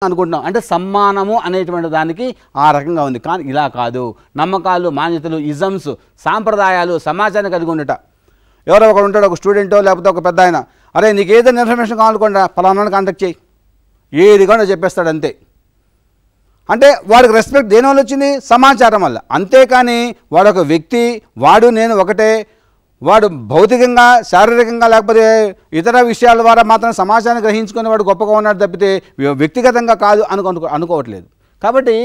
అనుకుంటున్నాం. అంటే సమ్మానము అనేటువంటి దానికి ఆ రకంగా ఉంది. కానీ ఇలా కాదు. నమ్మకాలు, మాన్యతలు, ఇజమ్స్, సాంప్రదాయాలు, సమాజాన్ని కలిగి ఉండట. ఎవరో ఒకడు ఉంటాడు, ఒక స్టూడెంటో లేకపోతే ఒక పెద్ద ఆయన, అరే నీకు ఏదైనా ఇన్ఫర్మేషన్ కావాలనుకోండి ఫలానాని కాంటాక్ట్ చేయి, ఏది కూడా చెప్పేస్తాడు అంతే. అంటే వాడికి రెస్పెక్ట్ దేనివల్ల వచ్చింది? సమాచారం వల్ల. అంతేకాని వాడు ఒక వ్యక్తి, వాడు నేను ఒకటే, వాడు భౌతికంగా, శారీరకంగా లేకపోతే ఇతర విషయాల ద్వారా మాత్రం సమాజాన్ని గ్రహించుకుని వాడు గొప్పగా ఉన్నాడు తప్పితే వ్యక్తిగతంగా కాదు అనుకోవట్లేదు. కాబట్టి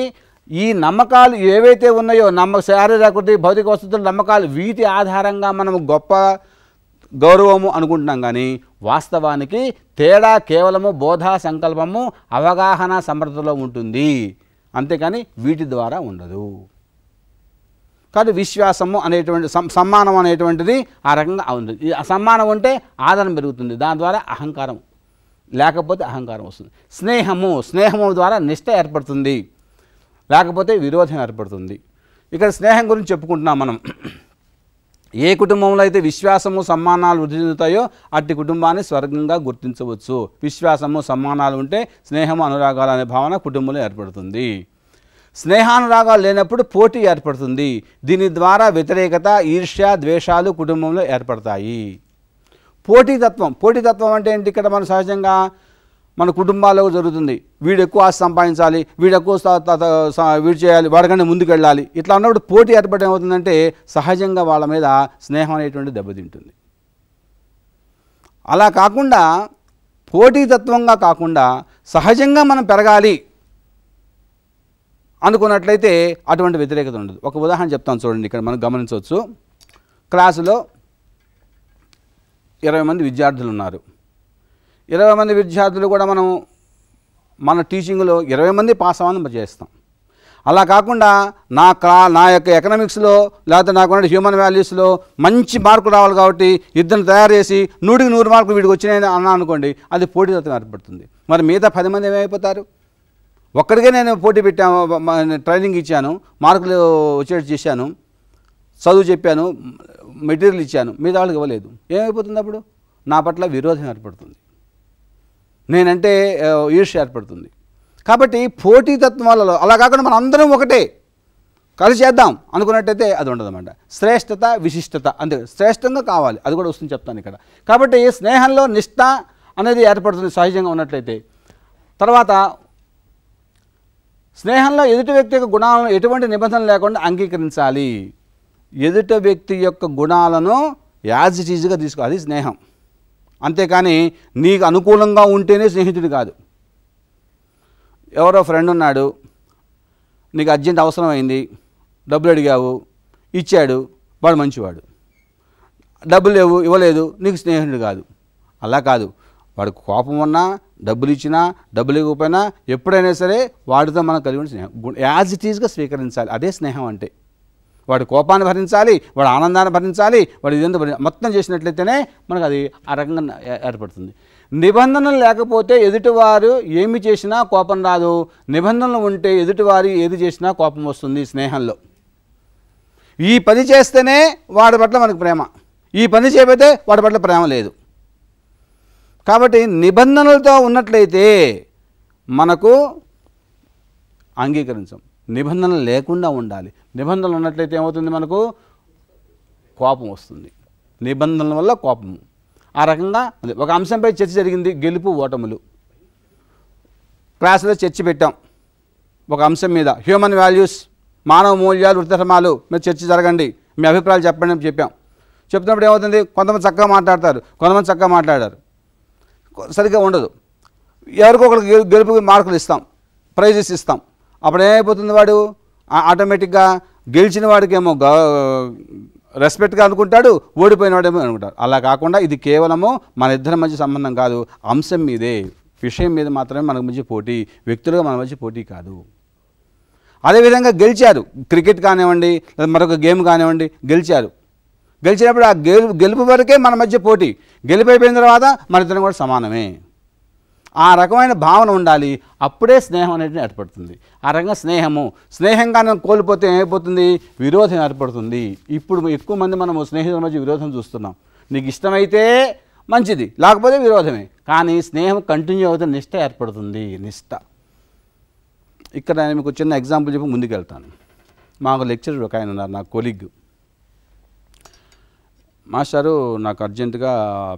ఈ నమ్మకాలు ఏవైతే ఉన్నాయో, శారీరక భౌతిక వస్తువుల నమ్మకాలు, వీటి ఆధారంగా మనం గొప్ప గౌరవము అనుకుంటున్నాం. కానీ వాస్తవానికి తేడా కేవలము బోధ, సంకల్పము, అవగాహన, సమర్థతలో ఉంటుంది. అంతేకాని వీటి ద్వారా ఉండదు. కానీ విశ్వాసము అనేటువంటి సమ్మానం అనేటువంటిది ఆ రకంగా ఉంది. సమ్మానం ఉంటే ఆదరణ పెరుగుతుంది, దాని ద్వారా అహంకారం లేకపోతే అహంకారం వస్తుంది. స్నేహము ద్వారా నిష్ట ఏర్పడుతుంది, లేకపోతే విరోధం ఏర్పడుతుంది. ఇక్కడ స్నేహం గురించి చెప్పుకుంటున్నాం మనం. ఏ కుటుంబంలో అయితే విశ్వాసము, సమ్మానాలు వృద్ధి చెందుతాయో అట్టి కుటుంబాన్ని స్వర్గంగా గుర్తించవచ్చు. విశ్వాసము, సమ్మానాలు ఉంటే స్నేహము, అనురాగాలు అనే భావన కుటుంబంలో ఏర్పడుతుంది. స్నేహానురాగాలు లేనప్పుడు పోటీ ఏర్పడుతుంది. దీని ద్వారా వ్యతిరేకత, ఈర్ష్య, ద్వేషాలు కుటుంబంలో ఏర్పడతాయి. పోటీతత్వం అంటే ఏంటి? ఇక్కడ మన సహజంగా మన కుటుంబాల్లో జరుగుతుంది. వీడు ఎక్కువ ఆస్తి సంపాదించాలి, వీడు ఎక్కువ వీడు చేయాలి, వాడికంటే ముందుకు వెళ్ళాలి. ఇట్లా అన్నప్పుడు పోటీ ఏర్పడడం ఏమవుతుందంటే సహజంగా వాళ్ళ మీద స్నేహం అనేటువంటి దెబ్బతింటుంది. అలా కాకుండా పోటీతత్వంగా కాకుండా సహజంగా మనం పెరగాలి అనుకున్నట్లయితే అటువంటి వ్యతిరేకత ఉండదు. ఒక ఉదాహరణ చెప్తాను చూడండి. ఇక్కడ మనం గమనించవచ్చు. క్లాసులో 20 మంది విద్యార్థులు ఉన్నారు. 20 మంది విద్యార్థులు కూడా మన టీచింగ్లో 20 మంది పాస్ అవ్వాలని చేస్తాం. అలా కాకుండా నా యొక్క ఎకనామిక్స్లో లేకపోతే నాకున్న హ్యూమన్ వాల్యూస్లో మంచి మార్కులు రావాలి కాబట్టి ఇద్దరిని తయారు చేసి 100కి 100 మార్కులు వీడికి వచ్చినాయని అన్నా అనుకోండి, అది పోటీతత్వం ఏర్పడుతుంది. మరి మిగతా 10 మంది ఏమైపోతారు? ఒక్కడికే నేను పోటీ పెట్టాను, ట్రైనింగ్ ఇచ్చాను, మార్కులు వచ్చేట్టు చేశాను, చదువు చెప్పాను, మెటీరియల్ ఇచ్చాను, మిగతా వాళ్ళకి ఇవ్వలేదు. ఏమైపోతుంది? అప్పుడు నా పట్ల విరోధం ఏర్పడుతుంది, నేనంటే ఈర్ష్య ఏర్పడుతుంది. కాబట్టి పోటీతత్వం వల్ల అలా కాకుండా మనం అందరం ఒకటే కలిసి చేద్దాం అనుకున్నట్టయితే అది ఉండదన్నమాట. శ్రేష్టత, విశిష్టత అంటే శ్రేష్టంగా కావాలి, అది కూడా వస్తుంది చెప్తాను ఇక్కడ. కాబట్టి స్నేహంలో నిష్ఠ అనేది ఏర్పడుతుంది సహజంగా ఉన్నట్లయితే. తర్వాత స్నేహంలో ఎదుటి వ్యక్తి యొక్క గుణాలను ఎటువంటి నిబంధనలు లేకుండా అంగీకరించాలి. ఎదుటి వ్యక్తి యొక్క గుణాలను యాజ్ ఇట్ ఈజ్గా తీసుకో, అది స్నేహం. అంతేకాని నీకు అనుకూలంగా ఉంటేనే స్నేహితుడు కాదు. ఎవరో ఫ్రెండ్ ఉన్నాడు, నీకు అర్జెంట్ అవసరమైంది, డబ్బులు అడిగావు, ఇచ్చాడు, వాడు మంచివాడు. డబ్బులు లేవు, ఇవ్వలేదు, నీకు స్నేహితుడు కాదు. అలా కాదు. వాడికి కోపం ఉన్నా, డబ్బులు ఇచ్చినా, డబ్బులు ఇవ్వకపోయినా ఎప్పుడైనా సరే వాడితో మనం కలిగి ఉండే స్నేహం యాజ్ ఇట్ ఈజ్గా స్వీకరించాలి. అదే స్నేహం అంటే. వాడి కోపాన్ని భరించాలి, వాడి ఆనందాన్ని భరించాలి, వాడి ఇదంతా మొత్తం చేసినట్లయితేనే మనకు అది ఆ రకంగా ఏర్పడుతుంది. నిబంధనలు లేకపోతే ఎదుటివారు ఏమి చేసినా కోపం రాదు. నిబంధనలు ఉంటే ఎదుటివారు ఏది చేసినా కోపం వస్తుంది స్నేహంలో. ఈ పని చేస్తేనే వాడి పట్ల మనకు ప్రేమ, ఈ పని చేయకపోతే వాడి పట్ల ప్రేమ లేదు. కాబట్టి నిబంధనలతో ఉన్నట్లయితే మనకు అంగీకరించం. నిబంధనలు లేకుండా ఉండాలి. నిబంధనలు ఉన్నట్లయితే ఏమవుతుంది? మనకు కోపం వస్తుంది. నిబంధనల వల్ల కోపము. ఆ రకంగా ఒక అంశంపై చర్చ జరిగింది, గెలుపు ఓటములు. క్లాసులో చర్చ పెట్టాం ఒక అంశం మీద, హ్యూమన్ వాల్యూస్, మానవ మూల్యాలు, వృత్తిధర్మాలు మీద చర్చ జరగండి, మీ అభిప్రాయాలు చెప్పండి అని చెప్పాం. చెప్తున్నప్పుడు ఏమవుతుంది? కొంతమంది చక్కగా మాట్లాడతారు, కొంతమంది చక్కగా మాట్లాడారు, సరిగ్గా ఉండదు. ఎవరికో ఒకరికి గెలుపు మార్కులు ఇస్తాం, ప్రైజెస్ ఇస్తాం. అప్పుడు ఏమైపోతుంది? వాడు ఆటోమేటిక్గా గెలిచిన వాడికేమో రెస్పెక్ట్గా అనుకుంటాడు, ఓడిపోయిన వాడేమో అనుకుంటాడు. అలా కాకుండా ఇది కేవలము మన ఇద్దరి మధ్య సంబంధం కాదు, అంశం మీదే, విషయం మీద మాత్రమే మనకు మధ్య పోటీ, వ్యక్తులుగా మన మధ్య పోటీ కాదు. అదేవిధంగా గెలిచారు, క్రికెట్ కానివ్వండి, మరొక గేమ్ కానివ్వండి, గెలిచినప్పుడు ఆ గెలుపు వరకే మన మధ్య పోటీ, గెలిపోయిన తర్వాత మన ఇద్దరం కూడా సమానమే. ఆ రకమైన భావన ఉండాలి, అప్పుడే స్నేహం అనేది ఏర్పడుతుంది. ఆ రకంగా స్నేహంగా కోల్పోతే ఏమైపోతుంది? విరోధం ఏర్పడుతుంది. ఇప్పుడు ఎక్కువ మంది మనము స్నేహితుల మధ్య విరోధం చూస్తున్నాం. నీకు ఇష్టమైతే మంచిది, లేకపోతే విరోధమే. కానీ స్నేహం కంటిన్యూ అవుతే నిష్ట ఏర్పడుతుంది. నిష్ట ఇక్కడ నేను మీకు చిన్న ఎగ్జాంపుల్ చెప్పి ముందుకెళ్తాను. మాకు లెక్చరర్ ఒక ఆయన ఉన్నారు, నా కొలీగ్. మాస్టారు నాకు అర్జెంటుగా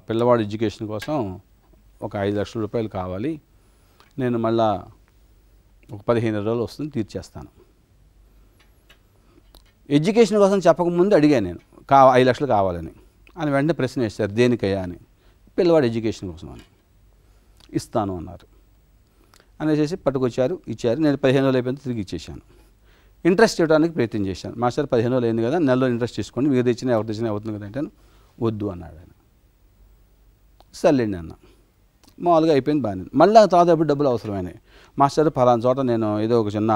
పిల్లవాడి ఎడ్యుకేషన్ కోసం ఒక 5 లక్షల రూపాయలు కావాలి, నేను మళ్ళా ఒక 15 రోజులు వస్తుంది తీర్చేస్తాను. ఎడ్యుకేషన్ కోసం చెప్పకముందు అడిగాను నేను 5 లక్షలు కావాలని. అని వెంటనే ప్రశ్న వేస్తారు, దేనికయ్యా అని. పిల్లవాడి ఎడ్యుకేషన్ కోసం అని. ఇస్తాను అన్నారు. అనేసి పట్టుకొచ్చారు, ఇచ్చారు. నేను 15 రోజులు అయిపోయింది తిరిగి ఇచ్చేసాను. ఇంట్రెస్ట్ ఇవ్వడానికి ప్రయత్నం చేశాను. మాస్టర్ 15 రోజులు అయింది కదా, నెలలో ఇంట్రెస్ట్ తీసుకోండి, మీరు తెచ్చినా ఎవరు తెచ్చినా అవుతుంది కదా అంటే వద్దు అన్నాడు ఆయన. సర్లేండి అన్న. మామూలుగా అయిపోయింది, బాగానే. మళ్ళీ తర్వాత ఎప్పుడు డబ్బులు అవసరమైనాయి. మాస్టర్ ఫలానా చోట నేను ఏదో ఒక చిన్న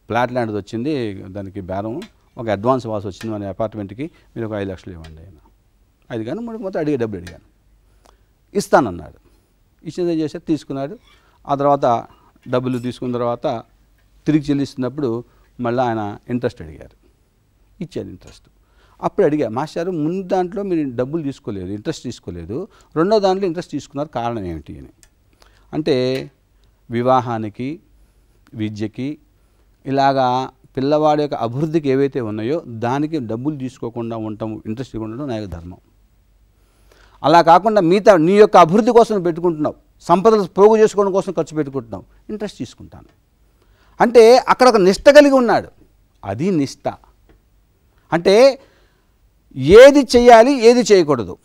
ఫ్లాట్ లాంటిది వచ్చింది, దానికి బేరం ఒక అడ్వాన్స్ వాస్ వచ్చింది మన అపార్ట్మెంట్కి, మీరు ఒక 5 లక్షలు ఇవ్వండి ఆయన. 5 కానీ 3 మొత్తం అడిగే డబ్బులు అడిగాను. ఇస్తానన్నాడు. ఇచ్చింది ఏం చేశారు, తీసుకున్నాడు. ఆ తర్వాత డబ్బులు తీసుకున్న తర్వాత తిరిగి చెల్లిస్తున్నప్పుడు మళ్ళీ ఆయన ఇంట్రెస్ట్ అడిగారు. ఇచ్చాను ఇంట్రెస్ట్. అప్పుడు అడిగా, మాస్టారు ముందు దాంట్లో మీరు డబ్బులు తీసుకోలేదు, ఇంట్రెస్ట్ తీసుకోలేదు, రెండో దాంట్లో ఇంట్రెస్ట్ తీసుకున్నారు, కారణం ఏమిటి అని. అంటే వివాహానికి, విద్యకి, ఇలాగా పిల్లవాడి యొక్క అభివృద్ధికి ఏవైతే ఉన్నాయో దానికి డబ్బులు తీసుకోకుండా ఉండటం, ఇంట్రెస్ట్ ఇవ్వడం నా యొక్క ధర్మం. అలా కాకుండా మిగతా నీ యొక్క అభివృద్ధి కోసం పెట్టుకుంటున్నావు, సంపదలు పోగు చేసుకోవడం కోసం ఖర్చు పెట్టుకుంటున్నావు, ఇంట్రెస్ట్ తీసుకుంటాను అంటే అక్కడ ఒక నిష్ట కలిగి ఉన్నాడు. అది నిష్ట. అంటే ఏది చేయాలి, ఏది చేయకూడదు,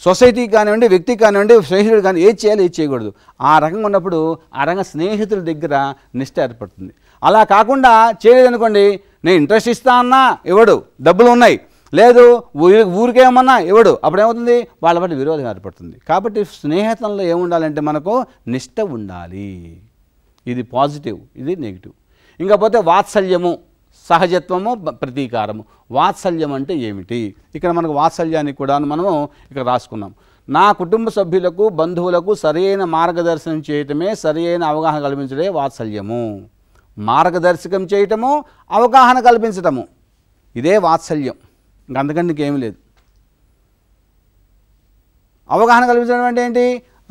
సొసైటీకి కానివ్వండి, వ్యక్తికి కానివ్వండి, స్నేహితుడు కానీ ఏది చేయాలి, ఏది చేయకూడదు, ఆ రకంగా ఉన్నప్పుడు ఆ రకంగా స్నేహితుల దగ్గర నిష్ట ఏర్పడుతుంది. అలా కాకుండా చేయలేదనుకోండి, నేను ఇంట్రెస్ట్ ఇస్తా అన్నా ఇవ్వడు, డబ్బులు ఉన్నాయి, లేదు ఊరికేమన్నా ఇవ్వడు, అప్పుడేమవుతుంది, వాళ్ళ బట్టి విరోధం ఏర్పడుతుంది. కాబట్టి స్నేహితంలో ఏముండాలంటే మనకు నిష్ట ఉండాలి. ఇది పాజిటివ్, ఇది నెగిటివ్. ఇంకపోతే వాత్సల్యము, సహజత్వము, ప్రతీకారము. వాత్సల్యం అంటే ఏమిటి? ఇక్కడ మనకు వాత్సల్యానికి కూడా మనము ఇక్కడ రాసుకున్నాం. నా కుటుంబ సభ్యులకు, బంధువులకు సరైన మార్గదర్శనం చేయటమే, సరైన అవగాహన కల్పించడే వాత్సల్యము. మార్గదర్శకం చేయటము, అవగాహన కల్పించటము, ఇదే వాత్సల్యం. ఇంకంతకంటే ఇంకేమీ లేదు. అవగాహన కల్పించడం అంటే ఏంటి?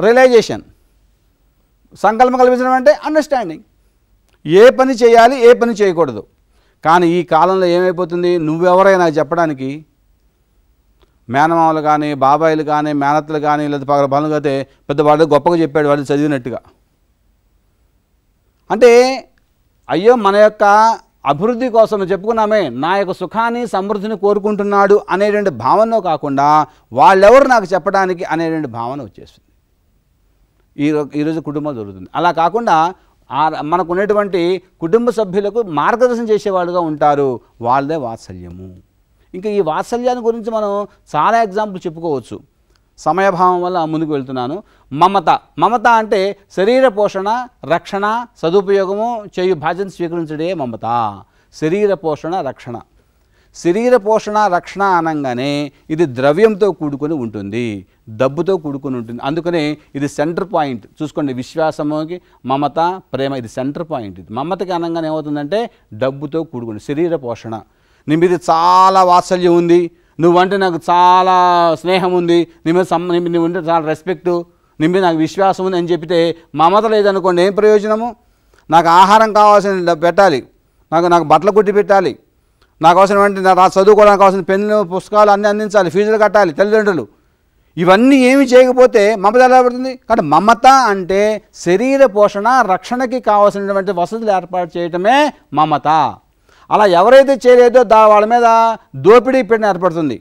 రియలైజేషన్. సంకల్పం కల్పించడం అంటే అండర్స్టాండింగ్. ఏ పని చేయాలి, ఏ పని చేయకూడదు. కానీ ఈ కాలంలో ఏమైపోతుంది, నువ్వెవరైనా చెప్పడానికి మేనమామలు కానీ, బాబాయిలు కానీ, మేనత్తలు కానీ, లేదా పగల పనులు అయితే పెద్దవాడు గొప్పగా చెప్పాడు వాడు చదివినట్టుగా. అంటే అయ్యో మన యొక్క అభివృద్ధి కోసం చెప్పుకున్నామే, నా యొక్క సుఖాన్ని, సమృద్ధిని కోరుకుంటున్నాడు అనేటువంటి భావన కాకుండా వాళ్ళెవరు నాకు చెప్పడానికి అనేటువంటి భావన వచ్చేస్తుంది. ఈరోజు కుటుంబం జరుగుతుంది. అలా కాకుండా మనకు ఉన్నటువంటి కుటుంబ సభ్యులకు మార్గదర్శనం చేసేవాడుగా ఉంటారు, వాళ్ళదే వాత్సల్యము. ఇంకా ఈ వాత్సల్యాన్ని గురించి మనం చాలా ఎగ్జాంపుల్ చెప్పుకోవచ్చు. సమయభావం వల్ల ముందుకు వెళ్తున్నాను. మమత. మమత అంటే శరీర పోషణ, రక్షణ, సదుపయోగము చేయు బాధ్యత స్వీకరించడే మమత. శరీర పోషణ, రక్షణ. శరీర పోషణ, రక్షణ అనగానే ఇది ద్రవ్యంతో కూడుకొని ఉంటుంది, డబ్బుతో కూడుకొని ఉంటుంది. అందుకనే ఇది సెంటర్ పాయింట్. చూసుకోండి, విశ్వాసముకి మమత, ప్రేమ, ఇది సెంటర్ పాయింట్. ఇది మమతకి అనగానే ఏమవుతుందంటే డబ్బుతో కూడుకుని శరీర పోషణ. నీ మీద చాలా వాత్సల్యం ఉంది, నువ్వంటే నాకు చాలా స్నేహం ఉంది, నీ మీద నువ్వు ఉంటే చాలా రెస్పెక్టు, నీ మీద నాకు విశ్వాసం ఉంది అని చెప్పితే మమత లేదనుకోండి, ఏం ప్రయోజనము? నాకు ఆహారం కావాల్సిన పెట్టాలి, నాకు బట్టలు కుట్టి పెట్టాలి, నాకు అవసరమంటే నా చదువుకోవడానికి కావాల్సిన పెన్నులు, పుస్తకాలు అన్నీ అందించాలి, ఫీజులు కట్టాలి తల్లిదండ్రులు. ఇవన్నీ ఏమి చేయకపోతే మమత ఎలా పడుతుంది? కాబట్టి మమత అంటే శరీర పోషణ, రక్షణకి కావాల్సినటువంటి వసతులు ఏర్పాటు చేయటమే మమత. అలా ఎవరైతే చేయలేదో వాళ్ళ మీద దోపిడీ పెట్టిన ఏర్పడుతుంది.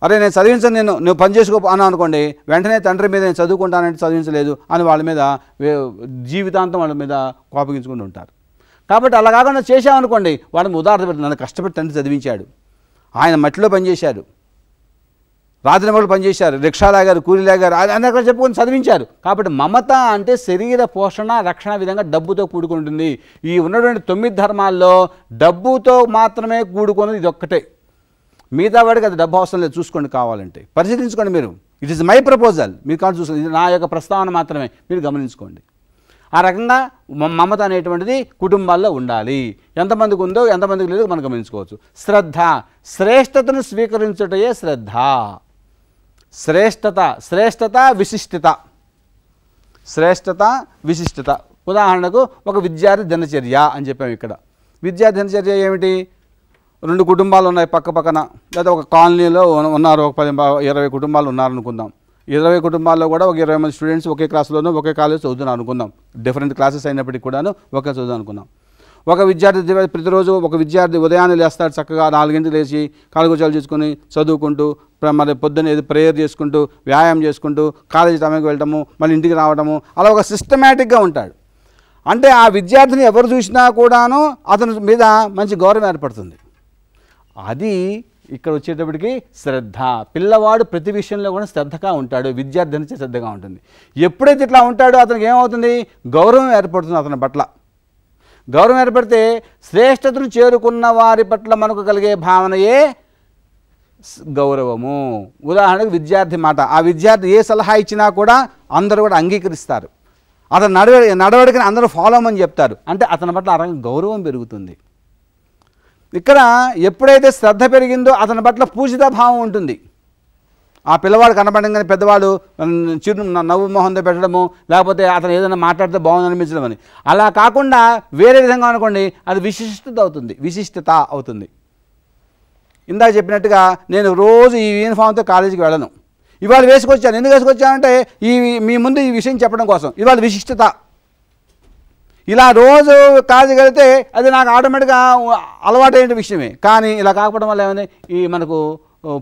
అరే నేను చదివించను, నువ్వు పని చేసుకో అని అనుకోండి, వెంటనే తండ్రి మీద నేను చదువుకుంటానంటే చదివించలేదు అని వాళ్ళ మీద జీవితాంతం వాళ్ళ మీద కోపగించుకుంటూ ఉంటారు. కాబట్టి అలా కాకుండా చేసామనుకోండి, వాడిని ఉదాహరణ పెట్టి నన్ను కష్టపడి తండ్రి చదివించాడు, ఆయన మట్టిలో పనిచేశాడు, రాత్రి మొదలు పనిచేశారు, రిక్షా లాగారు, కూలీ లాగారు, అని అక్కడ చెప్పుకొని చదివించారు. కాబట్టి మమత అంటే శరీర పోషణ, రక్షణ విధంగా డబ్బుతో కూడుకుంటుంది. ఈ ఉన్నటువంటి 9 ధర్మాల్లో డబ్బుతో మాత్రమే కూడుకున్నది ఇది ఒక్కటే. మిగతా వాడికి అది డబ్బు అవసరం లేదు, చూసుకోండి, కావాలంటే పరిశీలించుకోండి మీరు. ఇట్ ఈస్ మై ప్రపోజల్, మీరు కాదు చూసుకోండి, ఇది నా యొక్క ప్రస్తావన మాత్రమే, మీరు గమనించుకోండి. ఆ రకంగా మమత అనేటువంటిది కుటుంబాల్లో ఉండాలి. ఎంతమందికి ఉందో ఎంతమందికి లేదో మనం గమనించుకోవచ్చు. శ్రద్ధ. శ్రేష్టతను స్వీకరించుటయే శ్రద్ధ. శ్రేష్టత, విశిష్టత. శ్రేష్టత, విశిష్టత. ఉదాహరణకు ఒక విద్యార్థి దినచర్య అని చెప్పాము. ఇక్కడ విద్యార్థి దినచర్య ఏమిటి? 2 కుటుంబాలు ఉన్నాయి పక్క పక్కన, లేదా ఒక కాలనీలో ఉన్నారు, ఒక 10-20 కుటుంబాలు ఉన్నారనుకుందాం. 20 కుటుంబాల్లో కూడా ఒక 20 మంది స్టూడెంట్స్ ఒకే క్లాస్లోనూ ఒకే కాలేజ్ చదువుతున్నారు అనుకుందాం. డిఫరెంట్ క్లాసెస్ అయినప్పటికీ కూడాను ఒకే చదువు అనుకుందాం. ఒక విద్యార్థి ప్రతిరోజు ఒక విద్యార్థి ఉదయాన్నే లేస్తాడు, చక్కగా 4 గంటలకు లేచి కాలుగుచాలు చేసుకుని చదువుకుంటూ, మరి పొద్దున్న ఏదో ప్రేయర్ చేసుకుంటూ, వ్యాయామం చేసుకుంటూ, కాలేజీ టైంకి వెళ్ళటము, మళ్ళీ ఇంటికి రావడము, అలా ఒక సిస్టమేటిక్గా ఉంటాడు. అంటే ఆ విద్యార్థిని ఎవరు చూసినా కూడాను అతని మీద మంచి గౌరవం ఏర్పడుతుంది. అది ఇక్కడ వచ్చేటప్పటికి శ్రద్ధ. పిల్లవాడు ప్రతి విషయంలో కూడా శ్రద్ధగా ఉంటాడు, విద్యార్థి నుంచి శ్రద్ధగా ఉంటుంది. ఎప్పుడైతే ఇట్లా ఉంటాడో అతనికి ఏమవుతుంది? గౌరవం ఏర్పడుతుంది అతని పట్ల. గౌరవం ఏర్పడితే శ్రేష్టతను చేరుకున్న వారి పట్ల మనకు కలిగే భావనయే గౌరవము. ఉదాహరణకు విద్యార్థి మాట, ఆ విద్యార్థి ఏ సలహా ఇచ్చినా కూడా అందరూ కూడా అంగీకరిస్తారు. అతను నడవడికని అందరూ ఫాలో అవ్వమని చెప్తారు. అంటే అతని పట్ల ఆ రకంగా గౌరవం పెరుగుతుంది. ఇక్కడ ఎప్పుడైతే శ్రద్ధ పెరిగిందో అతని పట్ల పూజిత భావం ఉంటుంది. ఆ పిల్లవాడు కనపడంగానే పెద్దవాడు చిరు నవ్వు మొహంతో పెట్టడము, లేకపోతే అతను ఏదైనా మాట్లాడితే బాగుంది అనిపించడం అని. అలా కాకుండా వేరే విధంగా అనుకోండి, అది విశిష్టత అవుతుంది. ఇందాక చెప్పినట్టుగా నేను రోజు ఈ యూనిఫామ్తో కాలేజీకి వెళ్ళను, ఇవాళ వేసుకొచ్చాను. ఎందుకు వేసుకొచ్చానంటే మీ ముందు ఈ విషయం చెప్పడం కోసం. ఇవాళ విశిష్టత. ఇలా రోజు కాలేజీకి వెళితే అది నాకు ఆటోమేటిక్గా అలవాటైన విషయమే. కానీ ఇలా కాకపోవడం వల్ల ఏమైంది? ఈ మనకు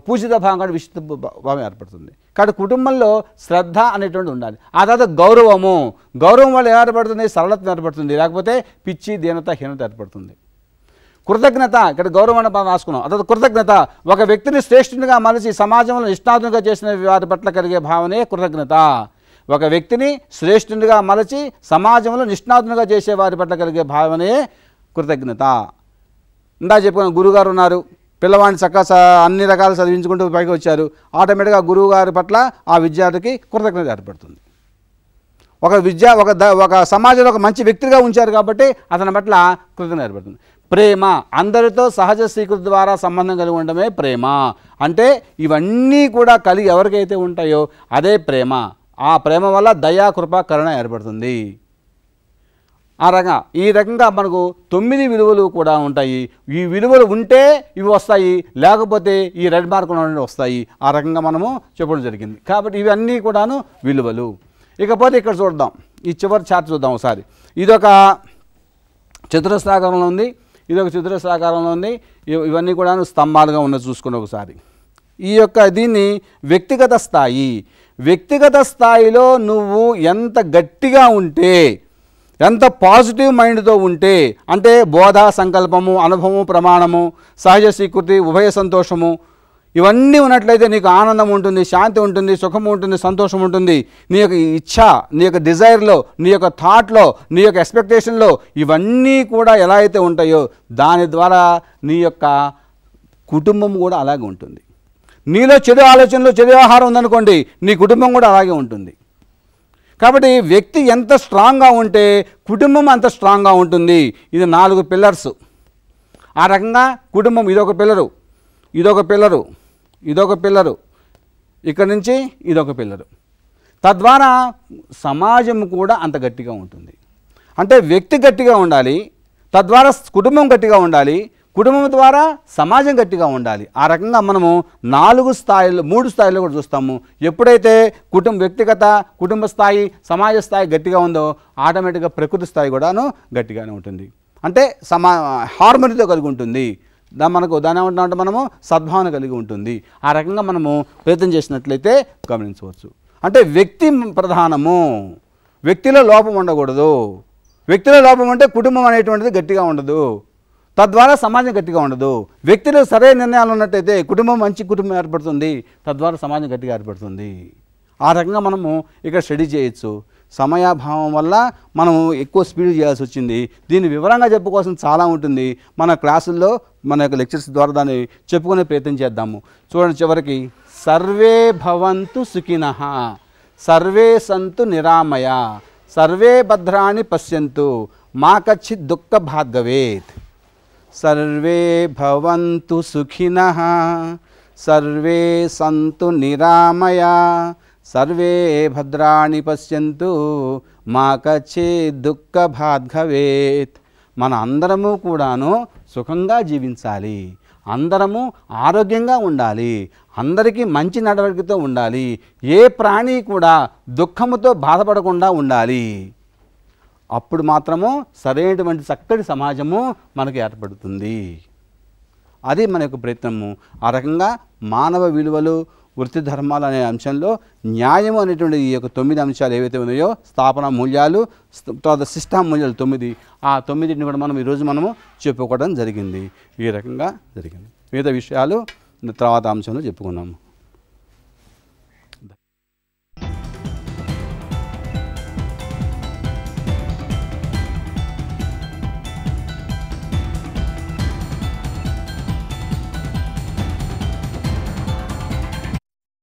పూజిత భావం కానీ విశిష్ట భావం ఏర్పడుతుంది. కాబట్టి కుటుంబంలో శ్రద్ధ అనేటువంటి ఉండాలి. ఆ తర్వాత గౌరవం వల్ల ఏర్పడుతుంది? సరళత్వం ఏర్పడుతుంది, లేకపోతే పిచ్చి, దీనత, హీనత ఏర్పడుతుంది. కృతజ్ఞత, ఇక్కడ గౌరవం అనే పదం రాసుకున్నాం. అதாவது కృతజ్ఞత. ఒక వ్యక్తిని శ్రేష్ఠునిగా మలిచి సమాజంలో నిష్ణాతునిగా చేసిన వారి పట్ల కలిగే భావనే కృతజ్ఞత. ఒక వ్యక్తిని శ్రేష్ఠునిగా మలచి సమాజంలో నిష్ణాతునిగా చేసే వారి పట్ల కలిగే భావనే కృతజ్ఞత. ఇందా చెప్పుకున్న గురువుగారు ఉన్నారు, పిల్లవాడిని చక్కగా అన్ని రకాలు చదివించుకుంటూ పైకి వచ్చారు. ఆటోమేటిక్గా గురువు గారి పట్ల ఆ విద్యార్థికి కృతజ్ఞత ఏర్పడుతుంది. ఒక సమాజంలో ఒక మంచి వ్యక్తిగా ఉంచారు కాబట్టి అతని పట్ల కృతజ్ఞత ఏర్పడుతుంది. ప్రేమ, అందరితో సహజ స్వీకృతి ద్వారా సంబంధం కలిగి ఉండడమే ప్రేమ. అంటే ఇవన్నీ కూడా కలిగి ఎవరికైతే ఉంటాయో అదే ప్రేమ. ఆ ప్రేమ వల్ల దయా, కృప, కరుణ ఏర్పడుతుంది. ఈ రకంగా మనకు 9 విలువలు కూడా ఉంటాయి. ఈ విలువలు ఉంటే ఇవి వస్తాయి, లేకపోతే ఈ రెడ్ మార్క్ ఉన్నవి వస్తాయి. ఆ రకంగా మనము చెప్పడం జరిగింది. కాబట్టి ఇవన్నీ కూడాను విలువలు. ఇకపోతే ఇక్కడ చూద్దాం, ఈ చివరి చార్ట్ చూద్దాం ఒకసారి. ఇదొక చతురస్రాకారంలో ఉంది, ఇదొక చతురస్రాకారంలో ఉంది. ఇవన్నీ కూడాను స్తంభాలుగా ఉన్నది. చూసుకుని ఒకసారి దీన్ని వ్యక్తిగత స్థాయిలో నువ్వు ఎంత గట్టిగా ఉంటే, ఎంత పాజిటివ్ మైండ్తో ఉంటే, అంటే బోధ, సంకల్పము, అనుభవము, ప్రమాణము, సహజ స్వీకృతి, ఉభయ సంతోషము, ఇవన్నీ ఉన్నట్లయితే నీకు ఆనందం ఉంటుంది, శాంతి ఉంటుంది, సుఖం ఉంటుంది, సంతోషం ఉంటుంది. నీ యొక్క ఇచ్ఛ, నీ యొక్క డిజైర్లో, నీ యొక్క థాట్లో, నీ యొక్క ఎక్స్పెక్టేషన్లో ఇవన్నీ కూడా ఎలా అయితే ఉంటాయో దాని ద్వారా నీ యొక్క కుటుంబం కూడా అలాగే ఉంటుంది. నీలో చెడు ఆలోచనలు, చెడు వ్యవహారం ఉందనుకోండి, నీ కుటుంబం కూడా అలాగే ఉంటుంది. కాబట్టి వ్యక్తి ఎంత స్ట్రాంగ్గా ఉంటే కుటుంబం అంత స్ట్రాంగ్గా ఉంటుంది. ఇది 4 పిల్లర్స్. ఆ రకంగా కుటుంబం ఇదొక పిల్లరు, ఇదొక పిల్లరు, ఇదొక పిల్లరు, ఇక్కడి నుంచి ఇదొక పిల్లరు. తద్వారా సమాజం కూడా అంత గట్టిగా ఉంటుంది. అంటే వ్యక్తి గట్టిగా ఉండాలి, తద్వారా కుటుంబం గట్టిగా ఉండాలి, కుటుంబం ద్వారా సమాజం గట్టిగా ఉండాలి. ఆ రకంగా మనము 3 స్థాయిలో కూడా చూస్తాము. ఎప్పుడైతే వ్యక్తిగత, కుటుంబ స్థాయి, సమాజ స్థాయి గట్టిగా ఉందో ఆటోమేటిక్గా ప్రకృతి స్థాయి కూడాను గట్టిగానే ఉంటుంది. అంటే హార్మనీతో కలిగి ఉంటుంది. దాని ఏమంటామంటే మనము సద్భావన కలిగి ఉంటుంది. ఆ రకంగా మనము ప్రయత్నం చేసినట్లయితే గమనించవచ్చు. అంటే వ్యక్తి ప్రధానము, వ్యక్తిలో లోపం ఉండకూడదు. వ్యక్తిలో లోపం ఉంటే కుటుంబం అనేటువంటిది గట్టిగా ఉండదు, తద్వారా సమాజం గట్టిగా ఉండదు. వ్యక్తిలో సరైన నిర్ణయాలు ఉన్నట్టయితే కుటుంబం మంచి కుటుంబం ఏర్పడుతుంది, తద్వారా సమాజం గట్టిగా ఏర్పడుతుంది. ఆ రకంగా మనము ఇక్కడ స్టడీ చేయొచ్చు. సమయాభావం వల్ల మనము ఎక్కువ స్పీడ్ చేయాల్సి వచ్చింది. దీన్ని వివరంగా చెప్పుకోవాల్సిన చాలా ఉంటుంది. మన క్లాసుల్లో, మన యొక్క లెక్చర్స్ ద్వారా దాన్ని చెప్పుకునే ప్రయత్నం చేద్దాము. చూడండి, చివరికి సర్వే భవంతు సుఖినః, సర్వే సంతు నిరామయ, సర్వే భద్రాణి పశ్యంతు, మా కచ్చిత్ దుఃఖ భాగ్భవేత్. సర్వే భవంతు సుఖినః, సర్వే సంతు నిరామయ, సర్వే భద్రాణి పశ్యంతు, మా కచ్చే దుఃఖ భాద్గవేత్. మన అందరము కూడాను సుఖంగా జీవించాలి, అందరము ఆరోగ్యంగా ఉండాలి, అందరికీ మంచి నడవడికతో ఉండాలి, ఏ ప్రాణి కూడా దుఃఖముతో బాధపడకుండా ఉండాలి. అప్పుడు మాత్రము సరైనటువంటి చక్కటి సమాజము మనకు ఏర్పడుతుంది. అది మన యొక్క ప్రయత్నము. ఆ రకంగా మానవ విలువలు, వృత్తి ధర్మాలు అనే అంశంలో న్యాయము అనేటువంటి ఈ యొక్క 9 అంశాలు ఏవైతే ఉన్నాయో, స్థాపన మూల్యాలు, తర్వాత శిష్టా మూల్యాలు 9, ఆ 9ని కూడా మనం ఈరోజు మనము చెప్పుకోవడం జరిగింది. ఈ రకంగా జరిగింది. మిగతా విషయాలు తర్వాత అంశంలో చెప్పుకున్నాము.